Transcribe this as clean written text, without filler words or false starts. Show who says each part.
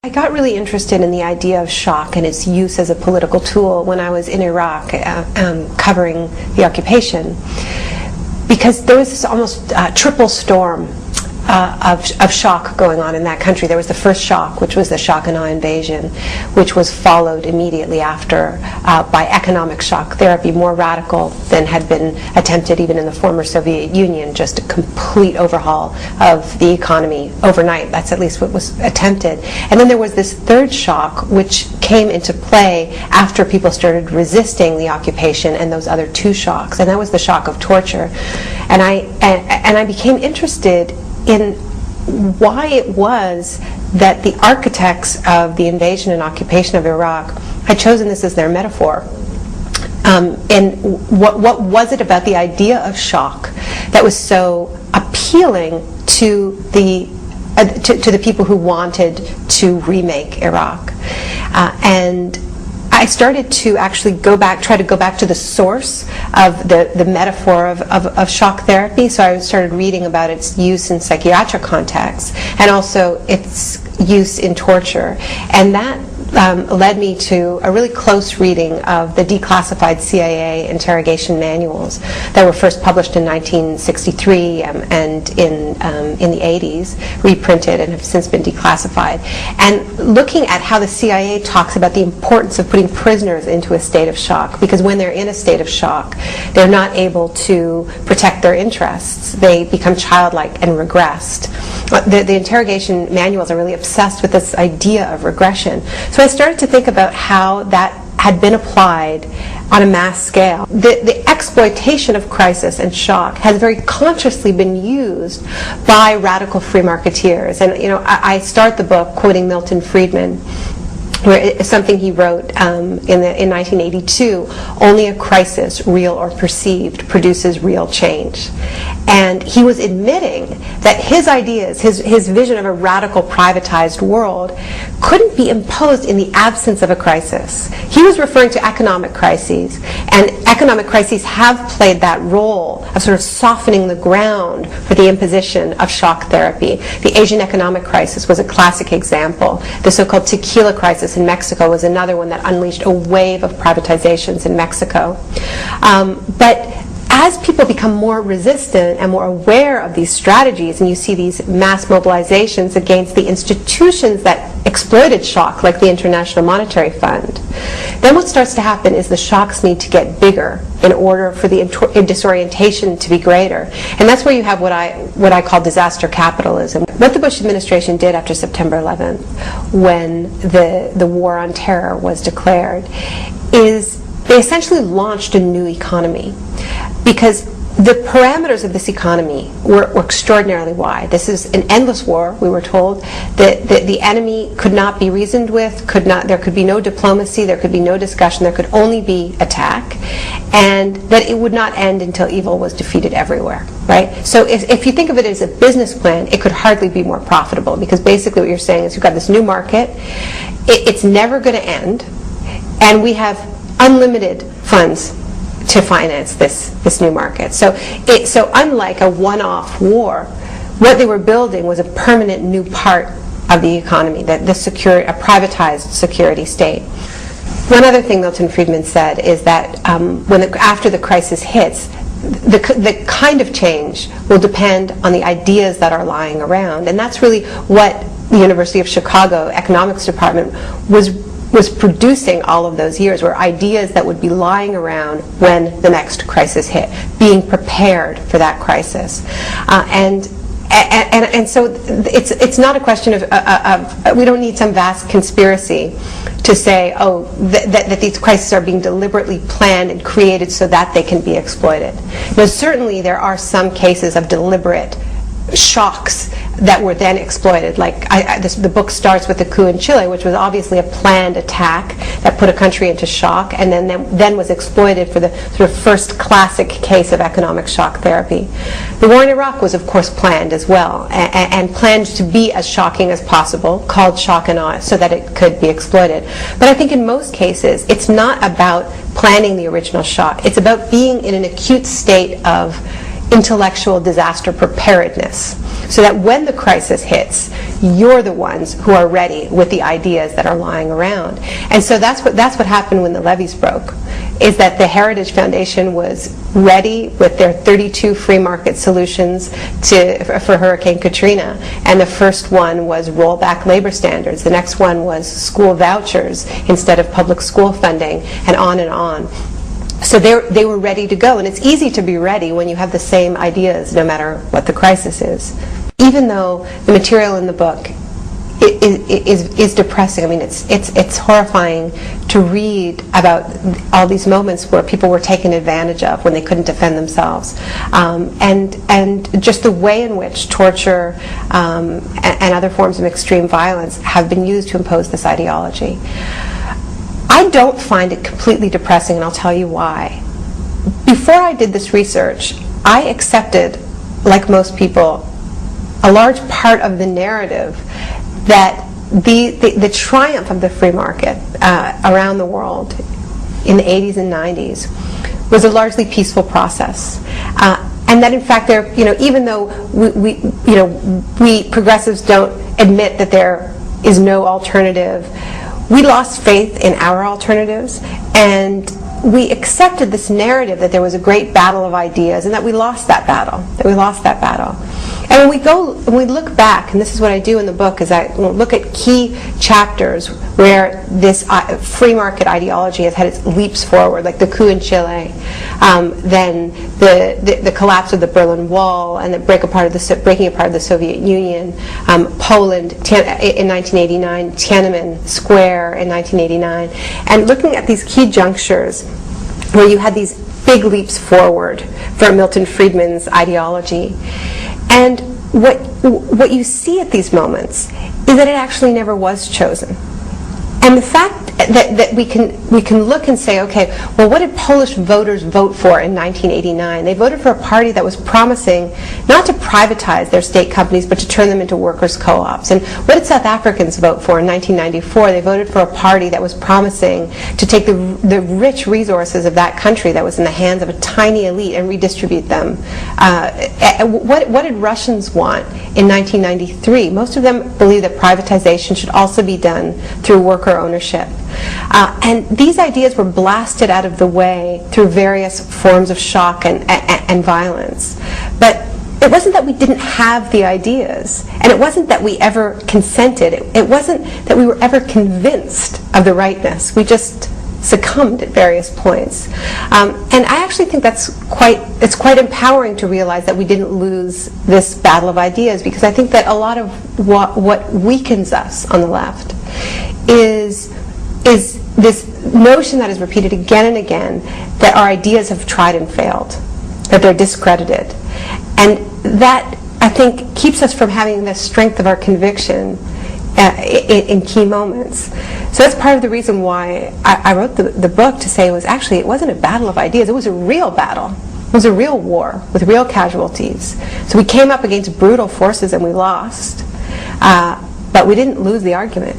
Speaker 1: I got really interested in the idea of shock and its use as a political tool when I was in Iraq covering the occupation, because there was this almost triple storm of shock going on in that country. There was the first shock, which was the shock and awe invasion, which was followed immediately after by economic shock therapy, more radical than had been attempted even in the former Soviet Union, just a complete overhaul of the economy overnight. That's at least what was attempted. And then there was this third shock, which came into play after people started resisting the occupation and those other two shocks, and that was the shock of torture. And I became interested in why it was that the architects of the invasion and occupation of Iraq had chosen this as their metaphor. And what was it about the idea of shock that was so appealing to the people who wanted to remake Iraq? And I started to actually try to go back to the source of the metaphor of shock therapy. So I started reading about its use in psychiatric contexts and also its use in torture. And that led me to a really close reading of the declassified CIA interrogation manuals that were first published in 1963 and in the 80s, reprinted and have since been declassified. And looking at how the CIA talks about the importance of putting prisoners into a state of shock, because when they're in a state of shock, they're not able to protect their interests. They become childlike and regressed. The interrogation manuals are really obsessed with this idea of regression. So I started to think about how that had been applied on a mass scale. The exploitation of crisis and shock has very consciously been used by radical free marketeers. And I start the book quoting Milton Friedman, where it's something he wrote in 1982, only a crisis, real or perceived, produces real change. And he was admitting that his ideas, his vision of a radical privatized world couldn't be imposed in the absence of a crisis. He was referring to economic crises, and economic crises have played that role of sort of softening the ground for the imposition of shock therapy. The Asian economic crisis was a classic example. The so-called tequila crisis in Mexico was another one that unleashed a wave of privatizations in Mexico. But as people become more resistant and more aware of these strategies, and you see these mass mobilizations against the institutions that exploited shock, like the International Monetary Fund, then what starts to happen is the shocks need to get bigger in order for the disorientation to be greater. And that's where you have what I call disaster capitalism. What the Bush administration did after September 11th, when the war on terror was declared, is they essentially launched a new economy, because the parameters of this economy were extraordinarily wide. This is an endless war, we were told. The enemy could not be reasoned with, there could be no diplomacy, there could be no discussion, there could only be attack, and that it would not end until evil was defeated everywhere, right? So if you think of it as a business plan, it could hardly be more profitable, because basically what you're saying is you've got this new market, it's never going to end, and we have unlimited funds to finance this new market. So unlike a one-off war, what they were building was a permanent new part of the economy, a privatized security state. One other thing Milton Friedman said is that after the crisis hits, the kind of change will depend on the ideas that are lying around, and that's really what the University of Chicago Economics Department was producing all of those years, were ideas that would be lying around when the next crisis hit, being prepared for that crisis. And so it's not a question of we don't need some vast conspiracy to say, that these crises are being deliberately planned and created so that they can be exploited. Now, certainly there are some cases of deliberate shocks that were then exploited. Like the book starts with the coup in Chile, which was obviously a planned attack that put a country into shock, and then was exploited for the sort of first classic case of economic shock therapy. The war in Iraq was, of course, planned as well, and planned to be as shocking as possible, called shock and awe, so that it could be exploited. But I think in most cases, it's not about planning the original shock. It's about being in an acute state of intellectual disaster preparedness, so that when the crisis hits, you're the ones who are ready with the ideas that are lying around. And so that's what happened when the levees broke, is that the Heritage Foundation was ready with their 32 free market solutions for Hurricane Katrina. And the first one was roll back labor standards. The next one was school vouchers instead of public school funding, and on and on. So they were ready to go, and it's easy to be ready when you have the same ideas no matter what the crisis is. Even though the material in the book is depressing. I mean, it's horrifying to read about all these moments where people were taken advantage of when they couldn't defend themselves, and just the way in which torture and other forms of extreme violence have been used to impose this ideology. I don't find it completely depressing, and I'll tell you why. Before I did this research, I accepted, like most people, a large part of the narrative that the triumph of the free market around the world in the 80s and 90s was a largely peaceful process. And that in fact, even though we progressives don't admit that there is no alternative, we lost faith in our alternatives, and we accepted this narrative that there was a great battle of ideas and that we lost that battle, And when we look back, and this is what I do in the book, is I look at key chapters where this free market ideology has had its leaps forward, like the coup in Chile, then the collapse of the Berlin Wall and the breaking apart of the Soviet Union, Poland in 1989, Tiananmen Square in 1989, and looking at these key junctures where you had these big leaps forward for Milton Friedman's ideology. And what you see at these moments is that it actually never was chosen. And the fact that we can look and say, okay, well, what did Polish voters vote for in 1989? They voted for a party that was promising not to privatize their state companies, but to turn them into workers' co-ops. And what did South Africans vote for in 1994? They voted for a party that was promising to take the rich resources of that country that was in the hands of a tiny elite and redistribute them. What did Russians want in 1993? Most of them believe that privatization should also be done through worker ownership. And these ideas were blasted out of the way through various forms of shock and violence. But it wasn't that we didn't have the ideas, and it wasn't that we ever consented. It wasn't that we were ever convinced of the rightness. We just succumbed at various points. And I actually think it's quite empowering to realize that we didn't lose this battle of ideas, because I think that a lot of what weakens us on the left is this notion that is repeated again and again that our ideas have tried and failed, that they're discredited. And that, I think, keeps us from having the strength of our conviction in key moments. So that's part of the reason why I wrote the book, to say it wasn't a battle of ideas, it was a real battle. It was a real war with real casualties. So we came up against brutal forces and we lost, but we didn't lose the argument.